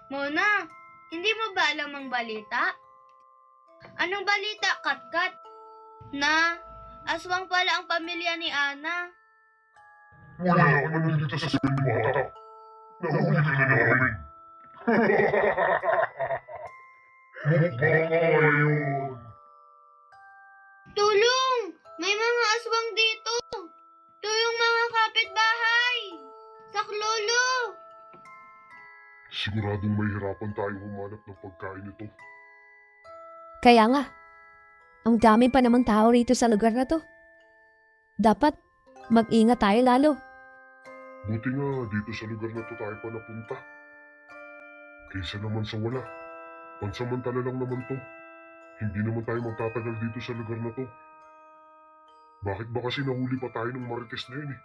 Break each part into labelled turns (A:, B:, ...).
A: Mona, hindi mo ba alam ang balita? Anong balita, Katkat? Na aswang pala ang pamilya ni Ana.
B: Wala ka naman dito sa sinimata. Nahuli ka na namin. Mukbang ka ngayon.
A: Tulong! May mga aswang dito! Tulong mga kapitbahay! Saklolo!
B: Siguradong mahihirapan tayong humanap ng pagkain nito.
C: Kaya nga, ang dami pa namang tao rito sa lugar na to. Dapat mag-ingat tayo lalo.
B: Buti nga dito sa lugar na to tayo pa napunta. Kaysa naman sa wala. Pansamantala lang naman to. Hindi naman tayo magtatagal dito sa lugar na to. Bakit ba kasi nahuli pa tayo ng marites na yun eh?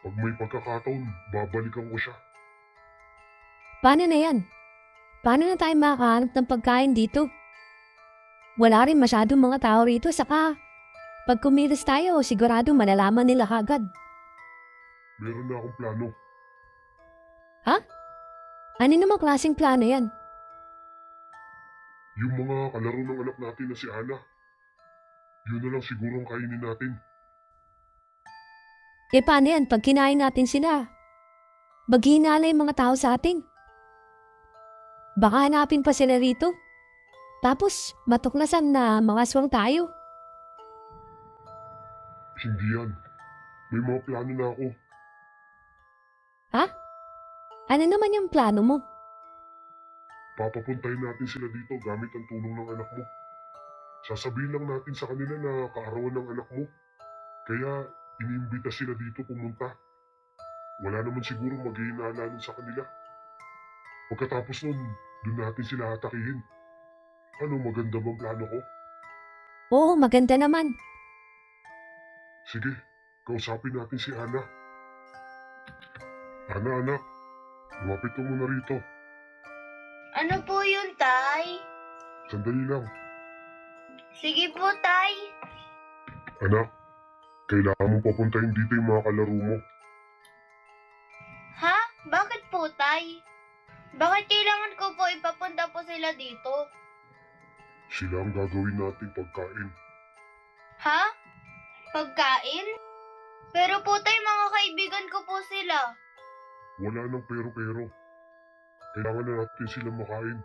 B: Pag may pagkakataon, babalikan ko siya.
C: Paano na yan? Paano na tayo makakahanap ng pagkain dito? Wala rin masyadong mga tao rito, saka pag kumilos tayo, sigurado malalaman nila kagad.
B: Meron na akong plano.
C: Ano namang klaseng plano yan?
B: Yung mga kalaro ng anak natin na si Ana. Yun na lang siguro ang kainin natin.
C: Paano yan pag kinain natin sila? Maghihinala yung mga tao sa atin. Baka hanapin pa sila rito. Tapos matuklasan na mga aswang tayo.
B: Hindi yan. May mga plano na ako.
C: Ano naman yung plano mo?
B: Papapuntahin natin sila dito gamit ang tulong ng anak mo. Sasabihin lang natin sa kanila na kaarawan ng anak mo. Kaya iniimbita sila dito pumunta. Wala naman siguro maghihinala nun sa kanila. Pagkatapos nun, doon natin sila hatakihin. Ano, maganda bang plano ko?
C: Oo, maganda naman.
B: Sige, kausapin natin si Ana. Ana, anak. Lumapit ka muna rito.
A: Ano po yun, Tay?
B: Sandali lang.
A: Sige po, Tay.
B: Anak, kailangan mong papuntahin dito yung mga kalaro mo.
A: Ha? Bakit po, Tay? Bakit kailangan ko po ipapunta po sila dito?
B: Sila ang gagawin nating pagkain.
A: Ha? Pagkain? Pero po, Tay, mga kaibigan ko po sila.
B: Wala nang pero-pero. Kailangan na natin silang makain.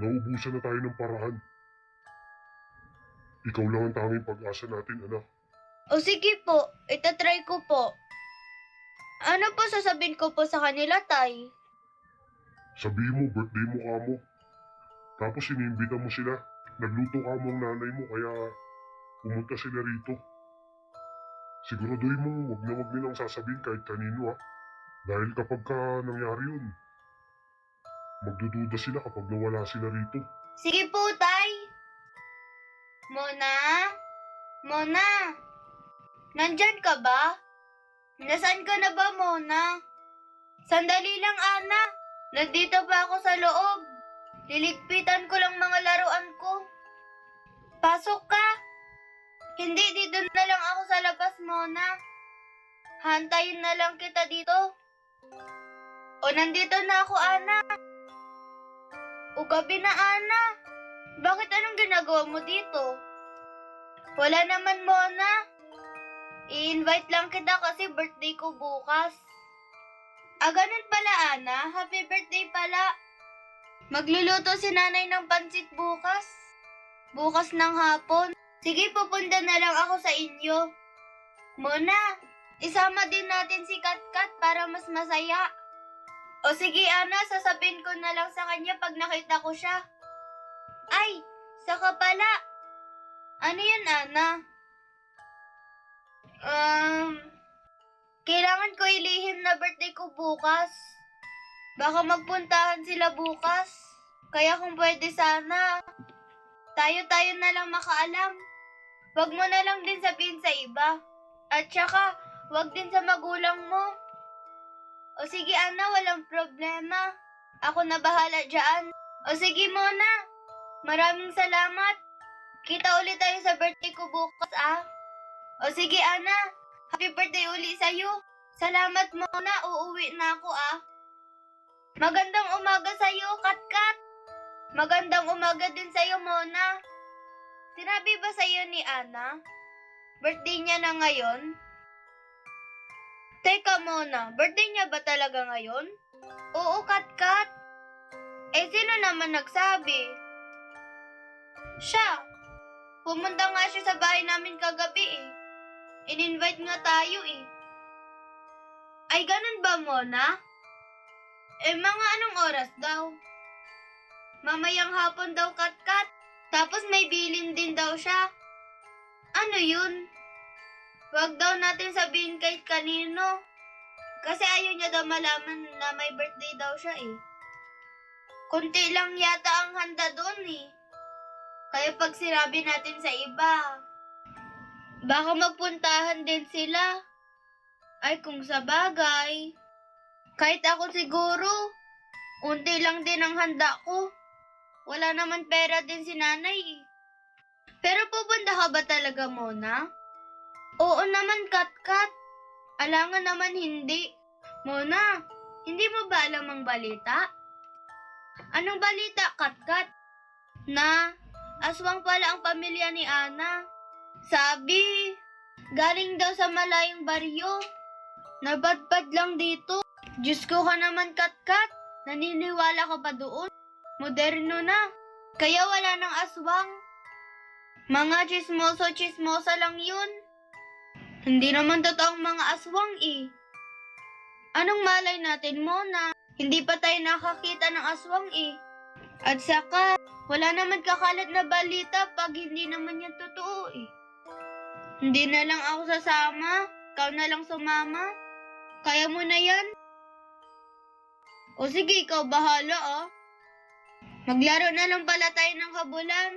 B: Naubusan na tayo ng paraan. Ikaw lang ang tanging pag-asa natin, anak.
A: O sige po, itatry ko po. Ano po sasabihin ko po sa kanila, Tay?
B: Sabihin mo, birthday mo kamo. Tapos iniimbita mo sila. Nagluto kamo ang nanay mo, kaya pumunta sila rito. Siguraduhin mo, wag na wag nilang sasabihin kahit kanino ha. Dahil kapag nangyari yun, magdududa sila kapag nawala sila rito.
A: Sige po, Tay. Mona? Mona? Nandyan ka ba? Nasaan ka na ba, Mona? Sandali lang, Ana. Nandito pa ako sa loob. Liligpitan ko lang mga laruan ko. Pasok ka. Hindi, dito na lang ako sa labas, Mona. Hantayin na lang kita dito. O, nandito na ako, Ana. O, gabi na, Ana. Bakit anong ginagawa mo dito? Wala naman, Mona. I-invite lang kita kasi birthday ko bukas. Ganun pala, Ana. Happy birthday pala. Magluluto si nanay ng pansit bukas. Bukas ng hapon. Sige, pupunta na lang ako sa inyo. Mona, isama din natin si Katkat para mas masaya. O sige, Ana, sasabihin ko na lang sa kanya pag nakita ko siya. Ay, saka pala. Ano yun, Ana? Kailangan ko ilihim na birthday ko bukas. Baka magpuntahan sila bukas. Kaya kung pwede sana, tayo-tayo na lang makaalam. Wag mo na lang din sabihin sa iba. At saka, wag din sa magulang mo. O sige, Ana, walang problema. Ako na bahala dyan. O sige, Mona. Maraming salamat. Kita ulit tayo sa birthday ko bukas, ah. O sige, Ana. Happy birthday uli sa'yo. Salamat, Mona. Uuwi na ako, ah. Magandang umaga sa'yo, Katkat. Magandang umaga din sa'yo, Mona. Sinabi ba sa'yo ni Ana? Birthday niya na ngayon? Teka, Mona, birthday niya ba talaga ngayon? Oo, Katkat. Eh, sino naman nagsabi? Siya. Pumunta nga siya sa bahay namin kagabi eh. In-invite nga tayo eh. Ay, ganun ba, Mona? Eh, mga anong oras daw? Mamayang hapon daw, Katkat. Tapos may bilin din daw siya. Ano yun? Wag daw natin sabihin kahit kanino. Kasi ayaw niya daw malaman na may birthday daw siya eh. Kunti lang yata ang handa doon eh. Kaya pag sinabi natin sa iba, baka magpuntahan din sila. Ay kung sa bagay, kahit ako siguro, unti lang din ang handa ko. Wala naman pera din si nanay eh. Pero pupunta ka ba talaga, Mona? Oo naman, Katkat. Alangan naman hindi. Mona, hindi mo ba alam ang balita? Anong balita, Katkat? Na, aswang pala ang pamilya ni Ana. Sabi, galing daw sa malayong baryo. Nabadbad lang dito. Diyos ko ka naman, Katkat. Naniniwala ka pa doon? Moderno na. Kaya wala ng aswang. Mga chismoso-chismosa lang yun. Hindi naman totoong mga aswang eh. Anong malay natin, Mona? Hindi pa tayo nakakita ng aswang eh. At saka, wala naman kakalat na balita pag hindi naman yan totoo eh. Hindi na lang ako sasama, ikaw na lang sumama. Kaya mo na yan? O sige, ikaw bahala ah. Maglaro na lang pala tayo ng habulan.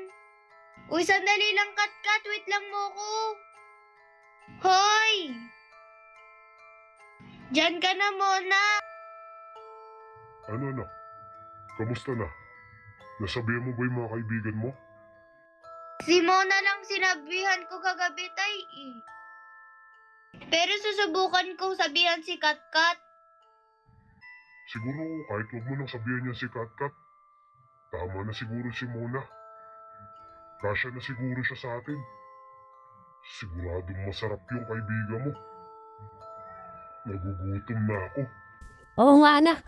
A: Uy, sandali lang, Katkat, wait lang mo ko. Hoy! Diyan ka na, Mona.
B: Ano anak? Kamusta na? Nasabihan mo ba yung mga kaibigan mo?
A: Si Mona lang sinabihan ko kagabi, tay eh. Pero susubukan kong sabihan si Katkat.
B: Siguro kahit huwag mo nang sabihan niya si Katkat, tama na siguro si Mona. Kasya na siguro siya sa atin. Siguradong masarap yung kaibigan mo. Nagugutom na ako.
C: Oo nga, anak.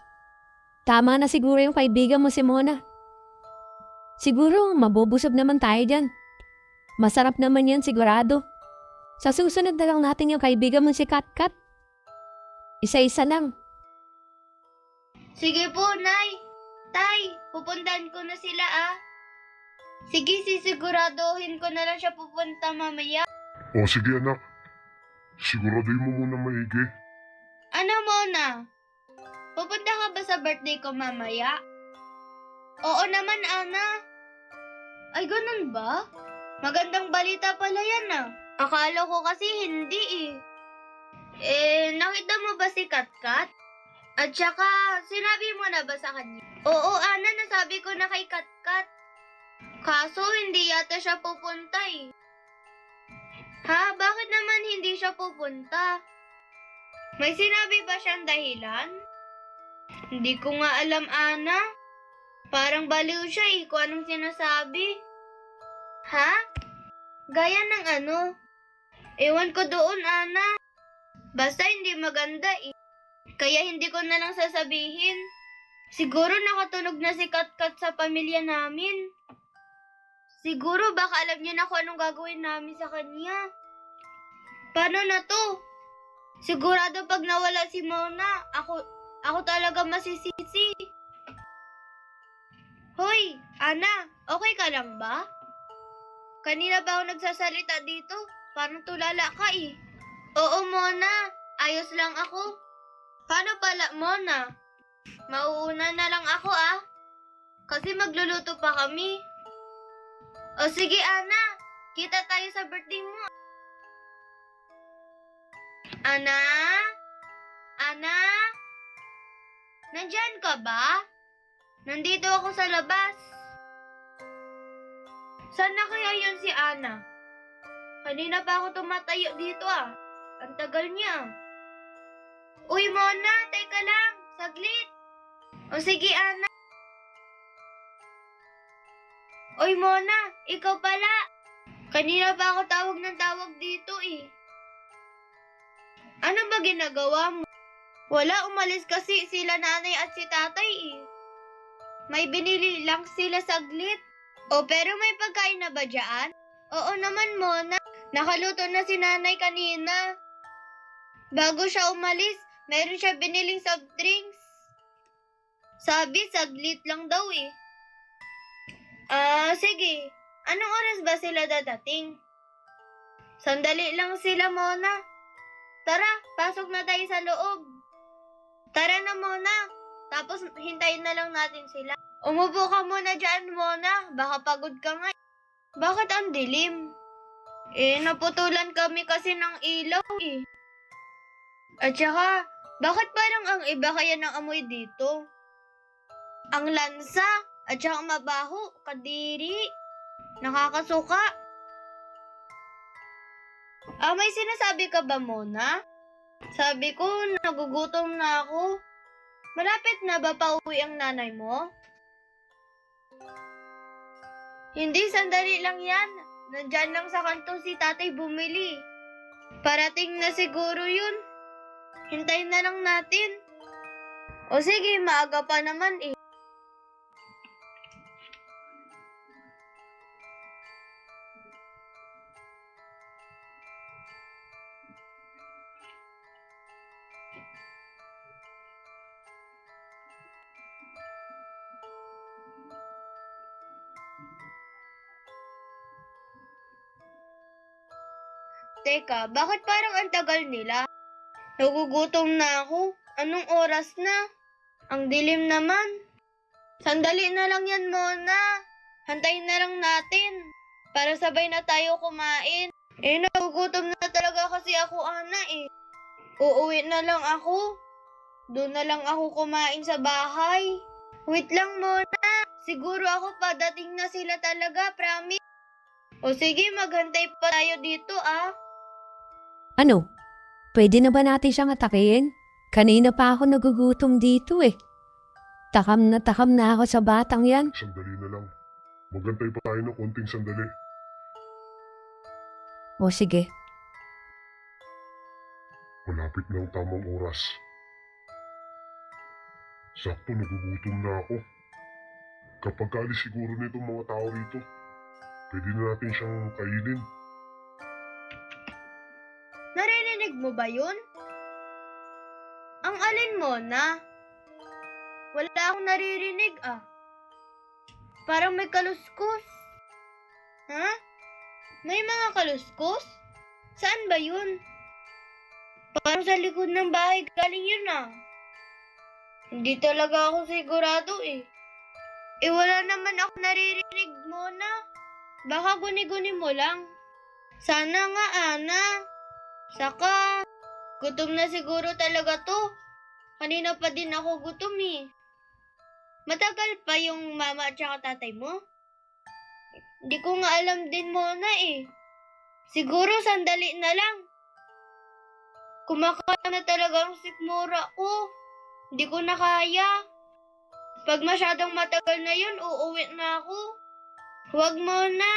C: Tama na siguro yung kaibigan mo si Mona. Siguro mabubusog naman tayo dyan. Masarap naman yan sigurado. Sa susunod na lang natin yung kaibigan mo si Katkat. Isa-isa lang.
A: Sige po, Nay. Tay, pupuntahan ko na sila ah. Sige, sisiguraduhin ko na lang siya pupunta mamaya.
B: O sige anak, siguraduhin mo muna maigi.
A: Ano, Mona? Pupunta ka ba sa birthday ko mamaya? Oo naman, Ana. Ay, ganun ba? Magandang balita pala yan ah. Akala ko kasi hindi eh. Nakita mo ba si Katkat? At saka, sinabi mo na ba sa kanya? Oo, Ana, nasabi ko na kay Katkat. Kaso, hindi yata siya pupunta eh. Ha? Bakit naman hindi siya pupunta? May sinabi ba siyang dahilan? Hindi ko nga alam, Ana. Parang baliw siya eh kung anong sinasabi. Ha? Gaya ng ano? Ewan ko doon, Ana. Basta hindi maganda eh. Kaya hindi ko na lang sasabihin. Siguro nakatunog na si Katkat sa pamilya namin. Siguro baka alam niya na kung anong gagawin namin sa kanya. Paano na to? Sigurado pag nawala si Mona, ako talaga masisisi. Hoy, Ana, okay ka lang ba? Kanina ba ako nagsasalita dito? Parang tulala ka eh. Oo, Mona. Ayos lang ako. Paano pala, Mona? Mauuna na lang ako ah. Kasi magluluto pa kami. O sige, Ana. Kita tayo sa birthday mo. Ana? Ana? Nandyan ka ba? Nandito ako sa labas. Saan na kaya yun si Ana? Kanina pa ako tumatayo dito ah. Ang tagal niya. Uy, Mona, teka lang. Saglit. O O sige, Ana. Oy, Mona, ikaw pala. Kanina pa ako tawag ng tawag dito eh. Ano ba ginagawa mo? Wala, umalis kasi sila nanay at si tatay eh. May binili lang sila saglit. O pero may pagkain na ba dyan? Oo naman, Mona. Nakaluto na si nanay kanina. Bago siya umalis, meron siya biniling soft drinks. Sabi, saglit lang daw eh. Sige. Anong oras ba sila dadating? Sandali lang sila, Mona. Tara, pasok na tayo sa loob. Tara na, Mona. Tapos hintayin na lang natin sila. Umupo ka muna dyan, Mona. Baka pagod ka nga. Bakit ang dilim? Naputulan kami kasi ng ilaw eh. At saka, bakit parang ang iba kaya ng amoy dito? Ang lansa, at saka mabaho, kadiri. Nakakasuka. May sinasabi ka ba, Mona? Sabi ko, nagugutom na ako. Malapit na ba pauwi ang nanay mo? Hindi, sandali lang yan. Nandyan lang sa kanto si tatay bumili. Parating na siguro yun. Hintayin na lang natin. O sige, maaga pa naman eh. Teka, bakit parang ang tagal nila? Nagugutom na ako. Anong oras na? Ang dilim naman. Sandali na lang yan, Mona. Hantayin na lang natin. Para sabay na tayo kumain. Nagugutom na talaga kasi ako, Ana eh. Uuwi na lang ako. Doon na lang ako kumain sa bahay. Wait lang, Mona. Siguro ako padating na sila talaga, promise. O sige, maghantay pa tayo dito ah.
C: Ano? Pwede na ba natin siyang atakihin? Kanina pa ako nagugutom dito eh. Takam na ako sa batang yan.
B: Sandali na lang. Magantay pa tayo ng konting sandali.
C: O sige.
B: Malapit na ang tamang oras. Sakto, nagugutom na ako. Kapag kaalis siguro nitong mga tao rito, pwede na natin siyang kainin.
A: Narinig mo ba yun? Ang alin mo na? Wala akong naririnig ah. Parang may kaluskos. Ha? May mga kaluskos? Saan ba yun? Parang sa likod ng bahay galing yun ah. Hindi talaga ako sigurado eh. Wala naman ako naririnig mo na. Baka guni-guni mo lang. Sana nga, Ana. Saka, gutom na siguro talaga to. Kanina pa din ako gutom eh. Matagal pa yung mama at saka tatay mo? Hindi ko nga alam din muna eh. Siguro sandali na lang. Kumakain na talaga ang sikmura ko. Hindi ko na kaya. Pag masyadong matagal na yun, uuwi na ako. Huwag muna.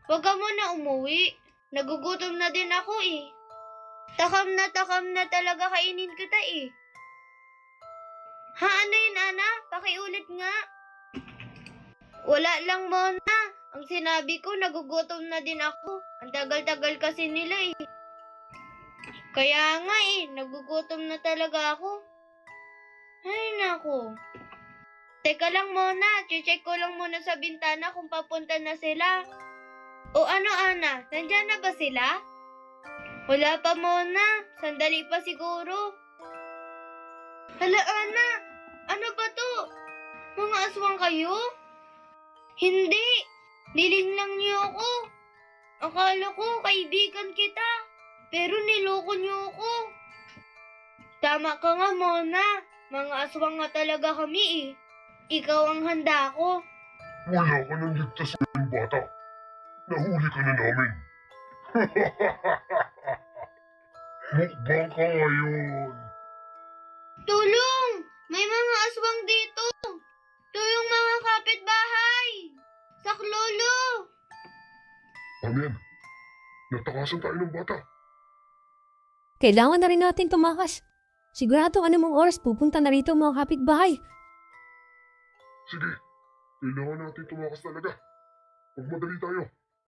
A: Huwag ka muna umuwi. Nagugutom na din ako eh. Takam na talaga kainin kita eh. Ha, ano yun, Ana? Pakiulit nga. Wala lang muna. Ang sinabi ko, nagugutom na din ako. Ang tagal-tagal kasi nila eh. Kaya nga eh, nagugutom na talaga ako. Ay, naku. Teka lang muna, check ko lang muna sa bintana kung papunta na sila. O ano, Ana, nandyan na ba sila? Wala pa muna, sandali pa siguro. Hala, Ana, ano ba to? Mga aswang kayo? Hindi, niling lang niyo ako. Akala ko kaibigan kita, pero niloko niyo ako. Tama ka nga, Mona. Mga aswang nga talaga kami eh. Ikaw ang handa ko.
B: Wala ka nang ligtas ng bata. Nahuli ka na namin. Mukbang ka ngayon.
A: Tulong! May mga aswang dito!
B: Paano yan? Natakasan tayo ng bata.
C: Kailangan na rin natin tumakas. Sigurado anumang oras pupunta na rito ang mga kapitbahay.
B: Sige, kailangan natin tumakas talaga. Magmadali tayo.